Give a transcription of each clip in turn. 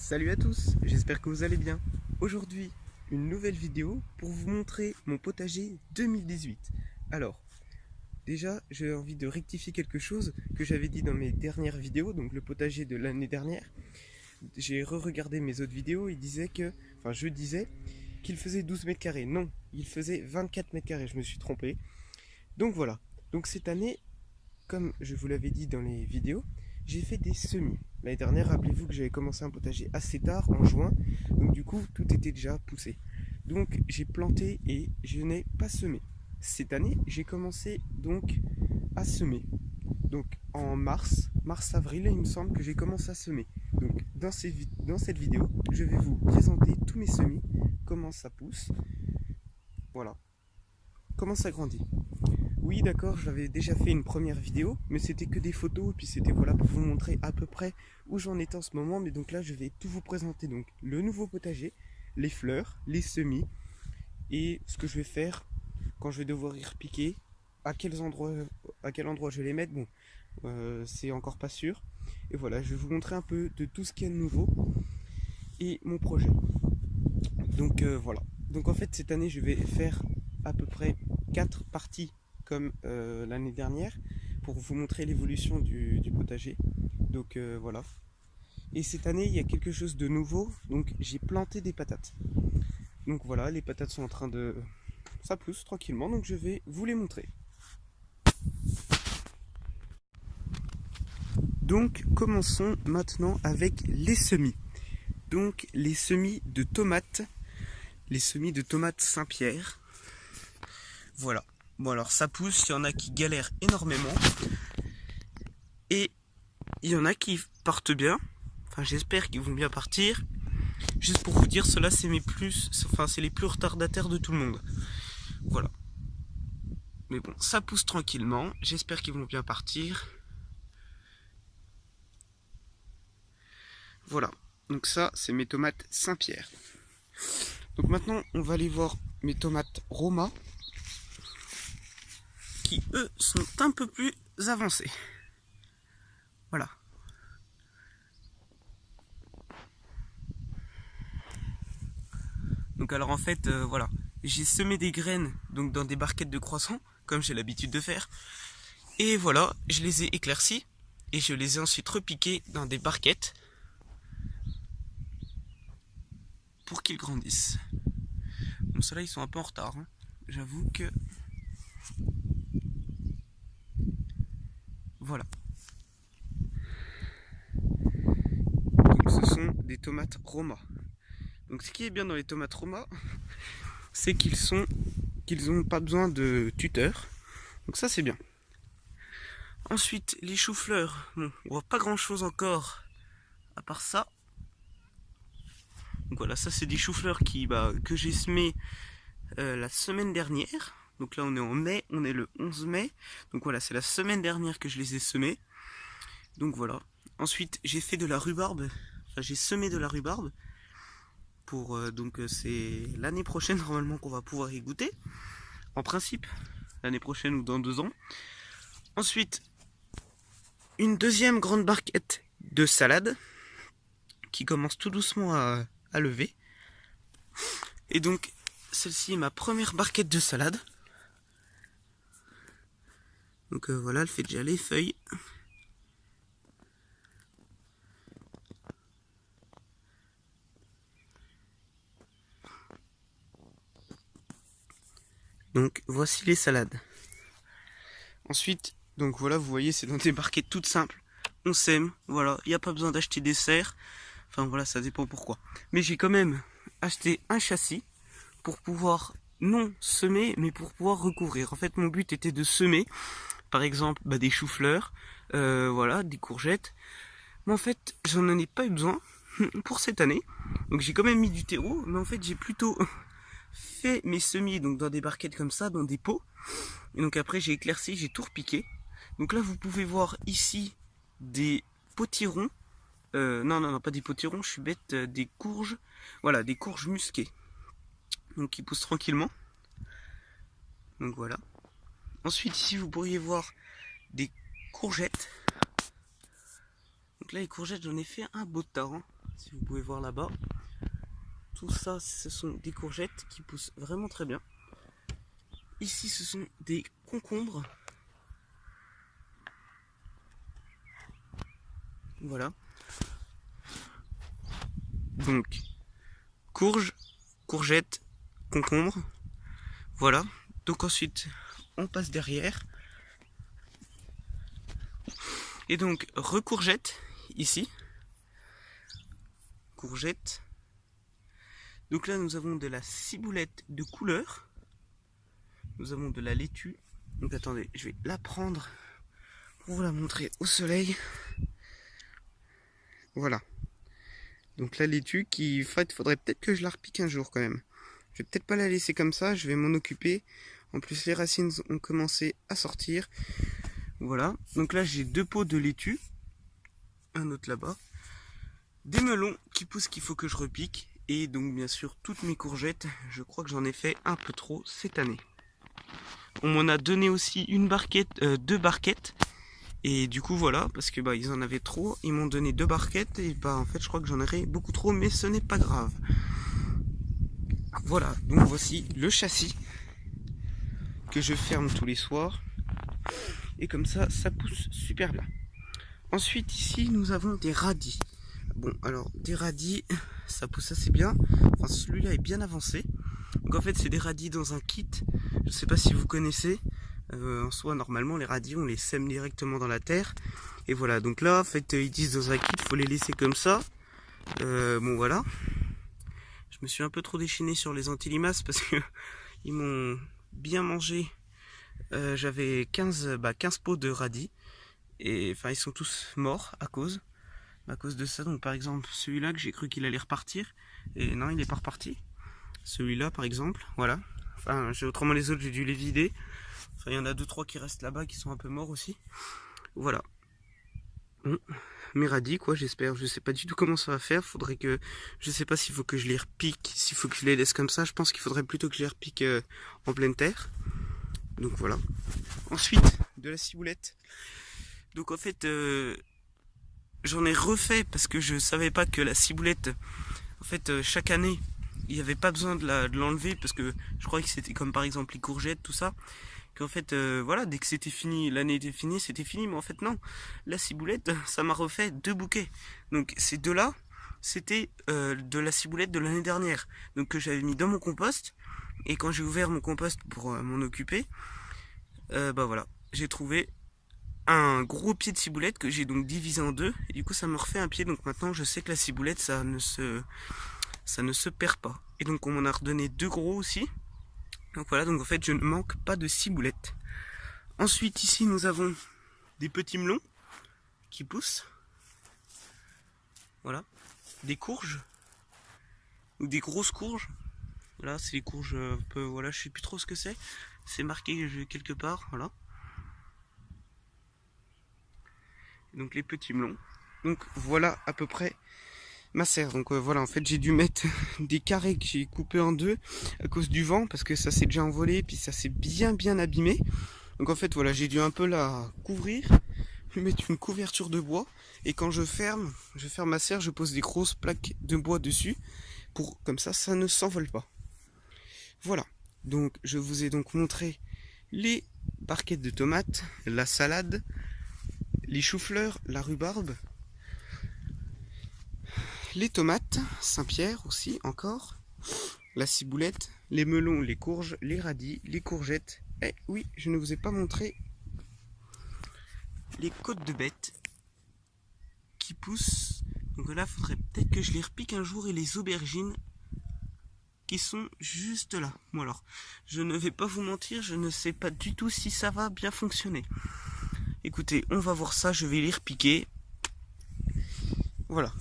Salut à tous, j'espère que vous allez bien. Aujourd'hui, une nouvelle vidéo pour vous montrer mon potager 2018. Alors, déjà, j'ai envie de rectifier quelque chose que j'avais dit dans mes dernières vidéos, donc le potager de l'année dernière. J'ai re-regardé mes autres vidéos, je disais qu'il faisait 12 mètres carrés. Non, il faisait 24 mètres carrés, je me suis trompé. Donc voilà, donc cette année, comme je vous l'avais dit dans les vidéos, j'ai fait des semis. L'année dernière, rappelez-vous que j'avais commencé un potager assez tard, en juin, donc du coup, tout était déjà poussé. Donc j'ai planté et je n'ai pas semé. Cette année, j'ai commencé donc à semer. Donc en mars-avril, il me semble que j'ai commencé à semer. Donc dans cette vidéo, je vais vous présenter tous mes semis, comment ça pousse, voilà, comment ça grandit. Oui, d'accord, j'avais déjà fait une première vidéo, mais c'était que des photos, et puis c'était voilà pour vous montrer à peu près où j'en étais en ce moment. Mais donc là, je vais tout vous présenter. Donc le nouveau potager, les fleurs, les semis, et ce que je vais faire quand je vais devoir y repiquer, à quel endroit je vais les mettre. Bon, c'est encore pas sûr. Et voilà, je vais vous montrer un peu de tout ce qu'il y a de nouveau et mon projet. Donc voilà. Donc en fait, cette année, je vais faire à peu près 4 parties comme l'année dernière pour vous montrer l'évolution du potager. Donc voilà. Et cette année, il y a quelque chose de nouveau. Donc j'ai planté des patates. Donc voilà, les patates sont en train de... Ça pousse tranquillement, donc je vais vous les montrer. Donc commençons maintenant avec les semis. Donc les semis de tomates. Les semis de tomates Saint-Pierre. Voilà. Bon alors ça pousse, il y en a qui galèrent énormément. Et il y en a qui partent bien. Enfin j'espère qu'ils vont bien partir. Juste pour vous dire, cela c'est c'est les plus retardataires de tout le monde. Voilà. Mais bon, ça pousse tranquillement. J'espère qu'ils vont bien partir. Voilà. Donc ça, c'est mes tomates Saint-Pierre. Donc maintenant, on va aller voir mes tomates Roma, qui eux sont un peu plus avancés. Voilà. Donc alors en fait, voilà, j'ai semé des graines donc dans des barquettes de croissants, comme j'ai l'habitude de faire. Et voilà, je les ai éclaircies et je les ai ensuite repiquées dans des barquettes pour qu'ils grandissent. Bon, ceux-là, ils sont un peu en retard, hein. J'avoue que... Voilà. Donc ce sont des tomates Roma. Donc ce qui est bien dans les tomates Roma, c'est qu'ils n'ont pas besoin de tuteur. Donc ça c'est bien. Ensuite, les choux-fleurs. Bon, on voit pas grand-chose encore à part ça. Donc voilà, ça c'est des choux-fleurs que j'ai semés la semaine dernière. Donc là on est en mai, on est le 11 mai. Donc voilà, c'est la semaine dernière que je les ai semés. Donc voilà. Ensuite, j'ai fait de la rhubarbe. Enfin, j'ai semé de la rhubarbe. C'est l'année prochaine normalement qu'on va pouvoir y goûter. En principe, l'année prochaine ou dans 2 ans. Ensuite, une deuxième grande barquette de salade qui commence tout doucement à lever. Et donc, celle-ci est ma première barquette de salade. Donc voilà, elle fait déjà les feuilles. Donc voici les salades. Ensuite, donc voilà, vous voyez, c'est dans des barquettes toutes simples. On sème, voilà, il n'y a pas besoin d'acheter des serres. Enfin voilà, ça dépend pourquoi. Mais j'ai quand même acheté un châssis pour pouvoir non semer, mais pour pouvoir recouvrir. En fait, mon but était de semer, par exemple, des choux-fleurs, voilà, des courgettes. Mais en fait, j'en ai pas eu besoin pour cette année. Donc j'ai quand même mis du terreau, mais en fait, j'ai plutôt fait mes semis donc dans des barquettes comme ça, dans des pots. Et donc après, j'ai éclairci, j'ai tout repiqué. Donc là, vous pouvez voir ici des potirons. Non, pas des potirons, je suis bête, des courges. Voilà, des courges musquées. Donc qui poussent tranquillement. Donc voilà. Ensuite, ici, vous pourriez voir des courgettes. Donc là, les courgettes, j'en ai fait un beau tas, hein. si vous pouvez voir là-bas. Tout ça, ce sont des courgettes qui poussent vraiment très bien. Ici, ce sont des concombres. Voilà. Donc, courge, courgette, concombre. Voilà. Donc ensuite, on passe derrière. Et donc, recourgette, ici. Courgette. Donc là, nous avons de la ciboulette de couleur. Nous avons de la laitue. Donc attendez, je vais la prendre pour vous la montrer au soleil. Voilà. Donc la laitue qui, en fait, faudrait peut-être que je la repique un jour quand même. Je vais peut-être pas la laisser comme ça, je vais m'en occuper. En plus, les racines ont commencé à sortir. Voilà. Donc là, j'ai 2 pots de laitue. Un autre là-bas. Des melons qui poussent qu'il faut que je repique. Et donc bien sûr toutes mes courgettes. Je crois que j'en ai fait un peu trop cette année. On m'en a donné aussi une barquette, 2 barquettes. Et du coup voilà, parce que ils en avaient trop. Ils m'ont donné 2 barquettes. Et en fait je crois que j'en aurais beaucoup trop. Mais ce n'est pas grave. Voilà, donc voici le châssis. Que je ferme tous les soirs. Et comme ça, ça pousse super bien. Ensuite ici nous avons des radis. Bon, alors, des radis, ça pousse assez bien. Enfin, celui-là est bien avancé. Donc, en fait, c'est des radis dans un kit. Je ne sais pas si vous connaissez. En soi, normalement, les radis, on les sème directement dans la terre. Et voilà, donc là, en fait, ils disent dans un kit, il faut les laisser comme ça. Bon, voilà. Je me suis un peu trop déchaîné sur les antilimaces parce que ils m'ont bien mangé. J'avais 15 pots de radis. Et enfin, ils sont tous morts à cause de ça. Donc par exemple celui-là que j'ai cru qu'il allait repartir, et non, il n'est pas reparti. Celui-là par exemple, voilà. Enfin, autrement les autres j'ai dû les vider. Enfin, il y en a 2-3 qui restent là-bas qui sont un peu morts aussi. Voilà. Bon, mes radis quoi, j'espère. Je sais pas du tout comment ça va faire. Faudrait que, je sais pas s'il faut que je les repique, s'il faut que je les laisse comme ça. Je pense qu'il faudrait plutôt que je les repique en pleine terre. Donc voilà. Ensuite de la ciboulette. Donc en fait j'en ai refait parce que je savais pas que la ciboulette, en fait, chaque année, il n'y avait pas besoin de l'enlever parce que je croyais que c'était comme par exemple les courgettes, tout ça. Qu'en fait, voilà, dès que c'était fini, l'année était finie, c'était fini. Mais en fait, non. La ciboulette, ça m'a refait 2 bouquets. Donc ces 2-là, c'était de la ciboulette de l'année dernière. Donc que j'avais mis dans mon compost. Et quand j'ai ouvert mon compost pour m'en occuper, voilà, j'ai trouvé un gros pied de ciboulette que j'ai donc divisé en 2 et du coup ça me refait un pied. Donc maintenant je sais que la ciboulette ça ne se perd pas. Et donc on m'en a redonné 2 gros aussi. Donc voilà, donc en fait je ne manque pas de ciboulette. Ensuite ici nous avons des petits melons qui poussent. Voilà, des courges ou des grosses courges. Voilà, c'est les courges un peu, voilà, je sais plus trop ce que c'est. C'est marqué quelque part, voilà. Donc les petits melons. Donc voilà à peu près ma serre. Donc voilà, en fait j'ai dû mettre des carrés que j'ai coupés en 2 à cause du vent parce que ça s'est déjà envolé puis ça s'est bien abîmé. Donc en fait voilà, j'ai dû un peu la couvrir, lui mettre une couverture de bois et quand je ferme ma serre, je pose des grosses plaques de bois dessus pour comme ça ne s'envole pas. Voilà. Donc je vous ai donc montré les barquettes de tomates, la salade, les choux-fleurs, la rhubarbe, les tomates, Saint-Pierre aussi encore, la ciboulette, les melons, les courges, les radis, les courgettes. Et oui, je ne vous ai pas montré les côtes de bête qui poussent. Donc là, il faudrait peut-être que je les repique un jour et les aubergines qui sont juste là. Bon alors, je ne vais pas vous mentir, je ne sais pas du tout si ça va bien fonctionner. Écoutez, on va voir ça, je vais les repiquer. Voilà.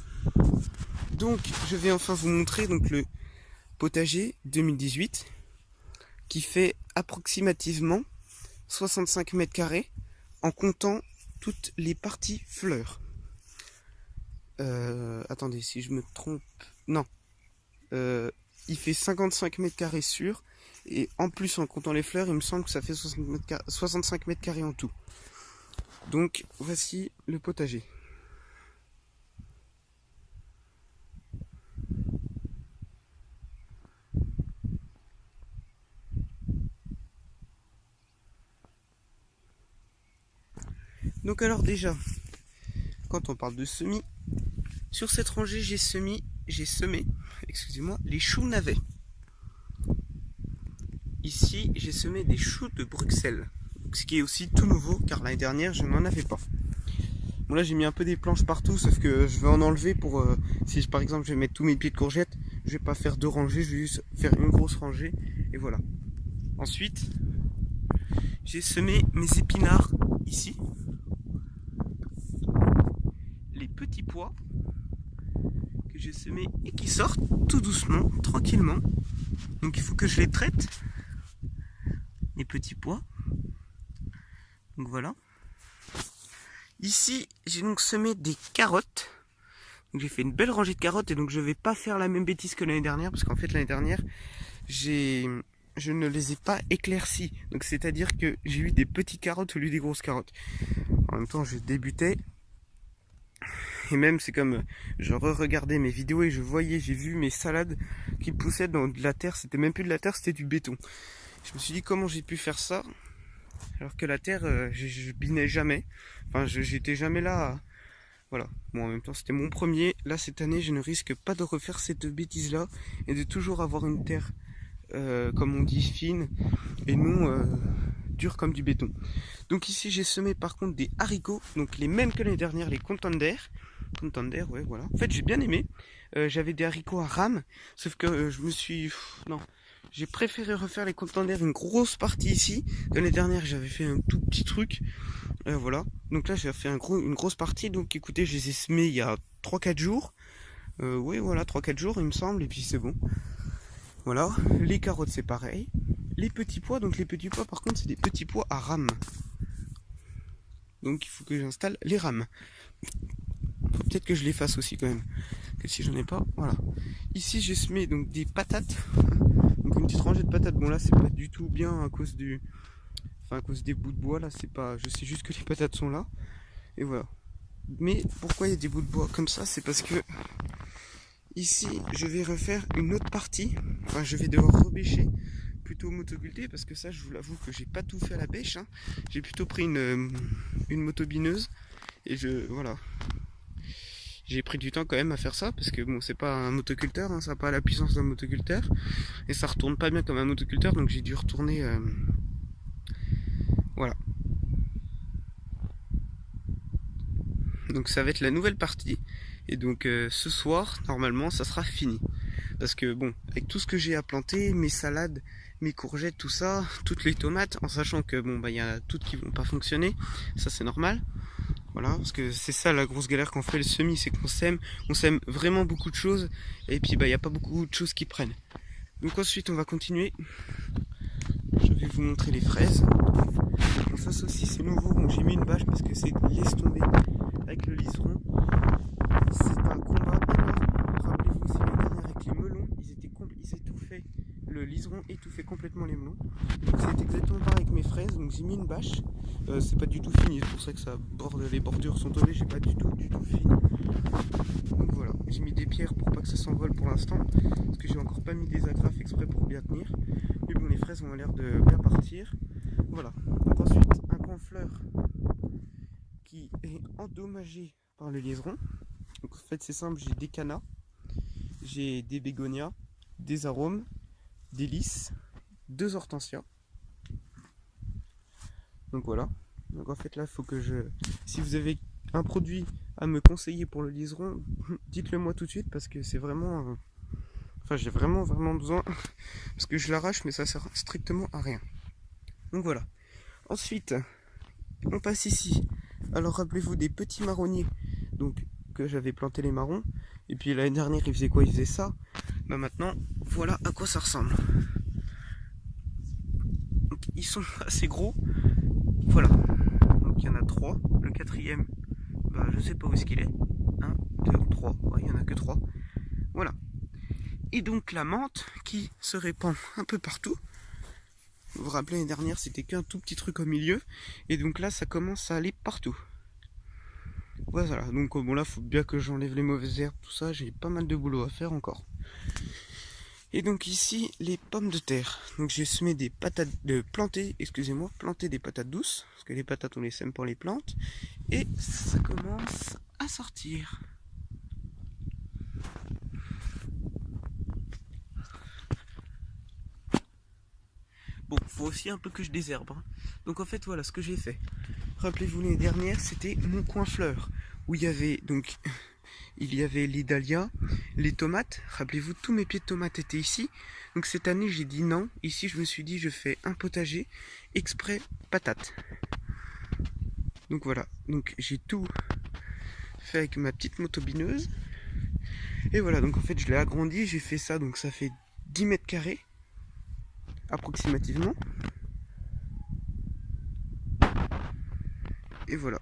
Donc, je vais enfin vous montrer donc le potager 2018 qui fait approximativement 65 mètres carrés en comptant toutes les parties fleurs. Attendez, si je me trompe... Non. Il fait 55 mètres carrés sûr. Et en plus, en comptant les fleurs, il me semble que ça fait 65 mètres carrés en tout. Donc, voici le potager. Donc alors déjà, quand on parle de semis, sur cette rangée j'ai semé, excusez-moi, les choux navets. Ici j'ai semé des choux de Bruxelles, ce qui est aussi tout nouveau car l'année dernière je n'en avais pas. Bon là j'ai mis un peu des planches partout, sauf que je vais en enlever pour si par exemple je vais mettre tous mes pieds de courgettes, je vais pas faire 2 rangées, je vais juste faire une grosse rangée et voilà. Ensuite j'ai semé mes épinards ici, les petits pois que j'ai semés et qui sortent tout doucement, tranquillement. Donc il faut que je les traite, les petits pois. Donc voilà. Ici j'ai donc semé des carottes. Donc j'ai fait une belle rangée de carottes et donc je vais pas faire la même bêtise que l'année dernière parce qu'en fait l'année dernière je ne les ai pas éclaircies. Donc c'est à dire que j'ai eu des petites carottes au lieu des grosses carottes. En même temps je débutais. Et même c'est comme je re-regardais mes vidéos et j'ai vu mes salades qui poussaient dans de la terre. C'était même plus de la terre, c'était du béton. Je me suis dit comment j'ai pu faire ça alors que la terre je binais jamais. Enfin j'étais jamais là. Voilà. Bon en même temps c'était mon premier. Là cette année je ne risque pas de refaire cette bêtise là et de toujours avoir une terre comme on dit fine et non dure comme du béton. Donc ici j'ai semé par contre des haricots, donc les mêmes que l'année dernière, les Contender, ouais voilà. En fait j'ai bien aimé. J'avais des haricots à rame, sauf que non, j'ai préféré refaire les Contender une grosse partie ici. L'année dernière j'avais fait un tout petit truc, voilà. Donc là j'ai fait une grosse partie. Donc écoutez, je les ai semés il y a 3-4 jours. Oui voilà, 3-4 jours il me semble, et puis c'est bon. Voilà, les carottes c'est pareil. Les petits pois, donc les petits pois par contre c'est des petits pois à rame. Donc il faut que j'installe les rames. Faut peut-être que je les fasse aussi quand même. Que si j'en ai pas, voilà. Ici j'ai semé donc des patates. Donc une petite rangée de patates. Bon là c'est pas du tout bien à cause à cause des bouts de bois là, c'est pas. Je sais juste que les patates sont là. Et voilà. Mais pourquoi il y a des bouts de bois comme ça? C'est parce que ici je vais refaire une autre partie. Enfin je vais devoir rebêcher plutôt motoculter parce que ça je vous l'avoue que j'ai pas tout fait à la bêche, hein. J'ai plutôt pris une motobineuse et voilà, j'ai pris du temps quand même à faire ça parce que bon c'est pas un motoculteur, hein, ça n'a pas la puissance d'un motoculteur et ça retourne pas bien comme un motoculteur, donc j'ai dû retourner voilà. Donc ça va être la nouvelle partie et donc ce soir normalement ça sera fini parce que bon avec tout ce que j'ai à planter, mes salades, mes courgettes, tout ça, toutes les tomates, en sachant que bon bah il y a toutes qui vont pas fonctionner, ça c'est normal. Voilà, parce que c'est ça la grosse galère quand on fait le semis, c'est qu'on sème vraiment beaucoup de choses et puis bah il n'y a pas beaucoup de choses qui prennent. Donc ensuite on va continuer. Je vais vous montrer les fraises. Bon, ça aussi c'est nouveau, bon, j'ai mis une bâche parce que c'est laisse tomber avec le liseron. C'est un combat énorme. Rappelez-vous aussi l'année dernière avec les melons, ils étouffaient le liseron, étouffait complètement les melons. C'est exactement pareil avec mes fraises, donc j'ai mis une bâche. C'est pas du tout fini, c'est pour ça que les bordures sont tombées, j'ai pas du tout fini. Donc voilà, j'ai mis des pierres pour pas que ça s'envole pour l'instant, parce que j'ai encore pas mis des agrafes exprès pour bien tenir. Mais bon, les fraises ont l'air de bien partir. Voilà, donc ensuite un confleur qui est endommagé par le liseron. Donc en fait c'est simple, j'ai des cannas, j'ai des bégonias, des arômes, des lys, 2 hortensias. Donc voilà. Donc en fait là il faut que si vous avez un produit à me conseiller pour le liseron, dites-le moi tout de suite parce que c'est vraiment enfin j'ai vraiment besoin parce que je l'arrache mais ça sert strictement à rien. Donc voilà. Ensuite on passe ici. Alors rappelez-vous des petits marronniers donc que j'avais planté les marrons et puis l'année dernière il faisait quoi? Il faisait ça. Bah maintenant voilà à quoi ça ressemble. Donc ils sont assez gros. Voilà. Donc il y en a 3. Le 4e, bah je sais pas où est-ce qu'il est. 1, 2, 3. Ouais, il y en a que 3. Voilà. Et donc la menthe qui se répand un peu partout. Vous vous rappelez l'année dernière c'était qu'un tout petit truc au milieu. Et donc là ça commence à aller partout. Voilà, donc bon là il faut bien que j'enlève les mauvaises herbes, tout ça, j'ai pas mal de boulot à faire encore. Et donc ici les pommes de terre. Donc j'ai semé planté des patates douces, parce que les patates on les sème pour les plantes. Et ça commence à sortir. Bon, faut aussi un peu que je désherbe, hein. Donc en fait, voilà ce que j'ai fait. Rappelez-vous, l'année dernière, c'était mon coin fleur, où il y avait donc il y avait les dahlias, les tomates. Rappelez-vous, tous mes pieds de tomates étaient ici. Donc cette année, j'ai dit non. Ici, je me suis dit, je fais un potager exprès patates. Donc voilà. Donc j'ai tout fait avec ma petite motobineuse. Et voilà. Donc en fait, je l'ai agrandi. J'ai fait ça. Donc ça fait 10 mètres carrés approximativement. Et voilà.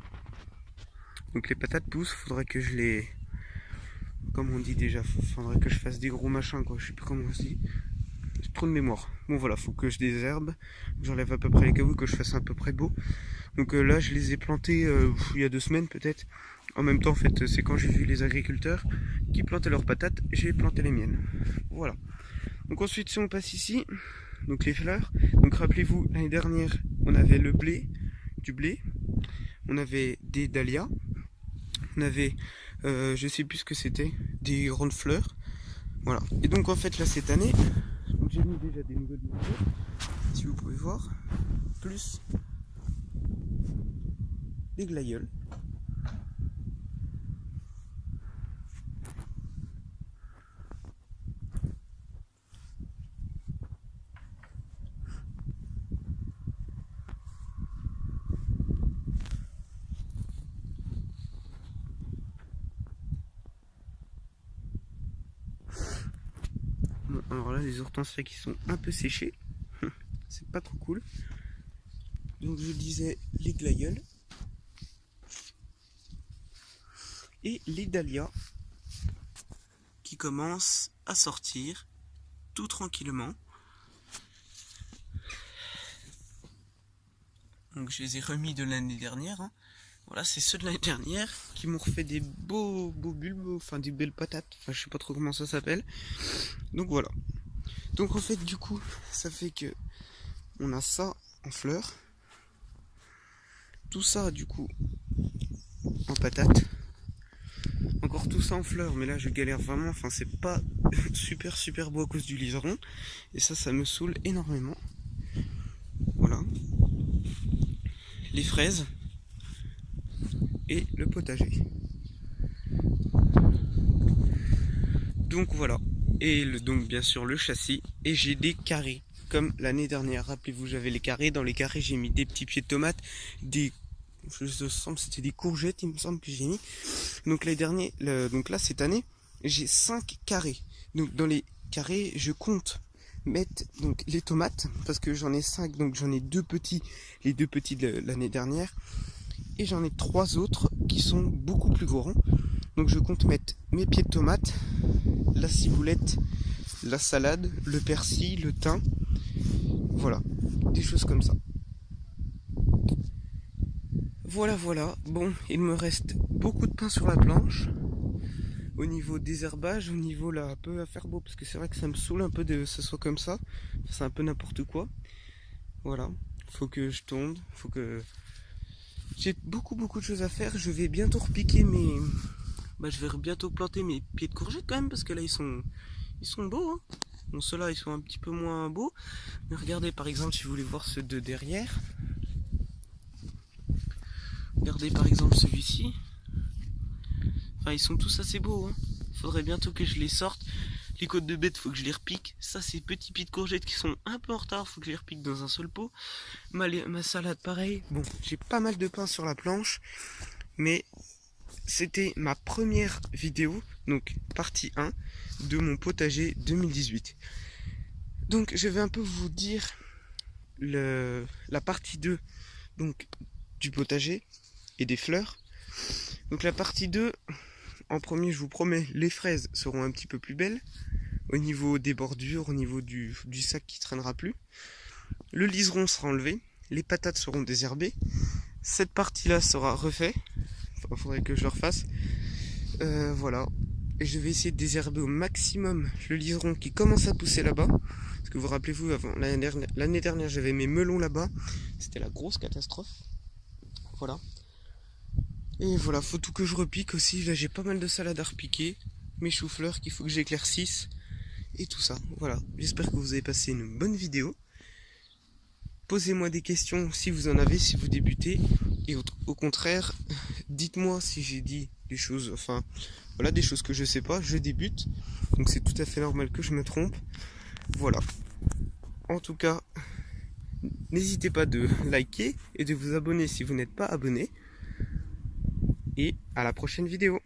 Donc les patates poussent. Faudrait que je les... Comme on dit déjà, faudrait que je fasse des gros machins, quoi. Je sais plus comment on se dit. J'ai trop de mémoire. Bon voilà, faut que je désherbe, j'enlève à peu près les cailloux, que je fasse à peu près beau. Donc là, je les ai plantés il y a 2 semaines peut-être. En même temps, en fait, c'est quand j'ai vu les agriculteurs qui plantaient leurs patates, j'ai planté les miennes. Voilà. Donc ensuite, si on passe ici, donc les fleurs. Donc rappelez-vous, l'année dernière, on avait le blé, du blé. On avait des dahlias. On avait, je sais plus ce que c'était, des grandes fleurs. Voilà. Et donc en fait, là, cette année, j'ai mis déjà des nouvelles mesures, si vous pouvez voir, plus des glaïeuls. Bon, alors là, les hortensias qui sont un peu séchées, c'est pas trop cool. Donc je disais les glaïeuls et les dahlias qui commencent à sortir tout tranquillement. Donc je les ai remis de l'année dernière, hein. Voilà, c'est ceux de l'année dernière qui m'ont refait des beaux bulbes, enfin des belles patates, enfin je sais pas trop comment ça s'appelle. Donc voilà. Donc en fait du coup, ça fait que on a ça en fleurs. Tout ça du coup en patates. Encore tout ça en fleurs, mais là je galère vraiment, enfin c'est pas super beau à cause du liseron. Et ça me saoule énormément. Voilà. Les fraises et le potager. Donc voilà. Et donc bien sûr le châssis. Et j'ai des carrés. Comme l'année dernière. Rappelez-vous, j'avais les carrés. Dans les carrés, j'ai mis des petits pieds de tomates. C'était des courgettes, il me semble que j'ai mis. Donc l'année dernière, donc là, cette année, j'ai 5 carrés. Donc dans les carrés, je compte mettre donc les tomates. Parce que j'en ai 5. Donc j'en ai 2 petits. Les 2 petits de l'année dernière. Et j'en ai 3 autres qui sont beaucoup plus grands. Donc je compte mettre mes pieds de tomates, la ciboulette, la salade, le persil, le thym. Voilà, des choses comme ça. Voilà. Bon, il me reste beaucoup de pain sur la planche. Au niveau des herbages, au niveau là, un peu à faire beau. Parce que c'est vrai que ça me saoule un peu que ce soit comme ça. C'est un peu n'importe quoi. Voilà, faut que je tonde, faut que... J'ai beaucoup de choses à faire. Je vais bientôt repiquer mes... je vais bientôt planter mes pieds de courgettes quand même, parce que là ils sont beaux, hein. Bon, ceux-là ils sont un petit peu moins beaux, mais regardez par exemple, si vous voulez voir ceux de derrière, regardez par exemple celui-ci, enfin ils sont tous assez beaux, hein. Faudrait bientôt que je les sorte. Les côtes de bête, faut que je les repique. Ça, c'est petits pieds de courgettes qui sont un peu en retard, faut que je les repique dans un seul pot. Ma salade pareil. Bon, j'ai pas mal de pain sur la planche, mais c'était ma première vidéo, donc partie 1 de mon potager 2018. Donc je vais un peu vous dire la partie 2 donc, du potager et des fleurs. Donc la partie 2, en premier je vous promets, les fraises seront un petit peu plus belles au niveau des bordures, au niveau du sac qui traînera plus. Le liseron sera enlevé, les patates seront désherbées. Cette partie là sera refaite. Il faudrait que je le refasse. Voilà. Et je vais essayer de désherber au maximum le liseron qui commence à pousser là-bas. Parce que vous rappelez-vous, avant l'année dernière, j'avais mes melons là-bas. C'était la grosse catastrophe. Voilà. Et voilà, faut tout que je repique aussi. Là, j'ai pas mal de salade à repiquer. Mes choux-fleurs qu'il faut que j'éclaircisse. Et tout ça. Voilà, j'espère que vous avez passé une bonne vidéo. Posez-moi des questions si vous en avez, si vous débutez. Et au contraire, dites-moi si j'ai dit des choses, enfin, voilà, des choses que je sais pas. Je débute. Donc c'est tout à fait normal que je me trompe. Voilà. En tout cas, n'hésitez pas de liker et de vous abonner si vous n'êtes pas abonné. Et à la prochaine vidéo.